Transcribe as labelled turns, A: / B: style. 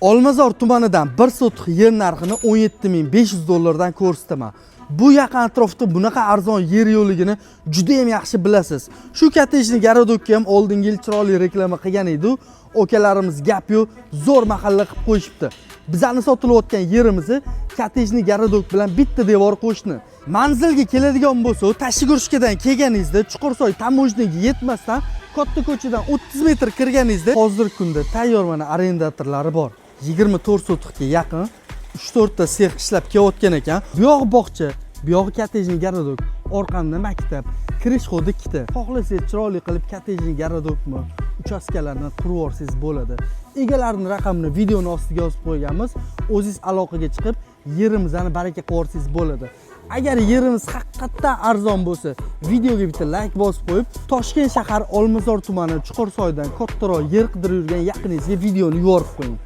A: Olmazor tumanidan 1 sotix yer narxini 17.500 dollardan ko'rsataman. Bu yaqin atrofda bunaqa arzon yer yo'qligini juda ham yaxshi bilasiz. Shu kottejni garodokka ham oldingi yil chiroyli reklama qilgan edi. Okalarimiz gap yo'q, zo'r mahalla qilib qo'yishibdi. Bizlarni sotilayotgan yerimizni kottejni garodok bilan bitta devor qo'shni. Manzilga keladigan bo'lsa, Tashigurishkadan kelganingizda Chuqursoy tamojniga yetmasdan katta ko'chadan 30 metr kirganingizda hozirgi kunda tayyor mana arendatorlari bor. 24 sotixga yaqin 3-4 ta sex ishlab kelayotgan ekan. Bu yoq bog'cha, bu yoq kottejni garodok, orqamda maktab, kirish xodi ikkita. Xohlasangiz chiroyli qilib kottejni garodokmi, uchastkalarni qurib olsangiz bo'ladi. Egalarining raqamini videoning ostiga yozib qo'yganmiz. O'zingiz aloqaga chiqib, yerimizni baraka qilib olsangiz bo'ladi. Agar yerimiz haqiqatdan arzon bo'lsa, videoga bitta like bosib qo'yib, Toshkent shahar Olmazor tumani Chuqursoydan kattaroq yer qidirib yurgan yaqiningizga videoni yuborib qo'ying.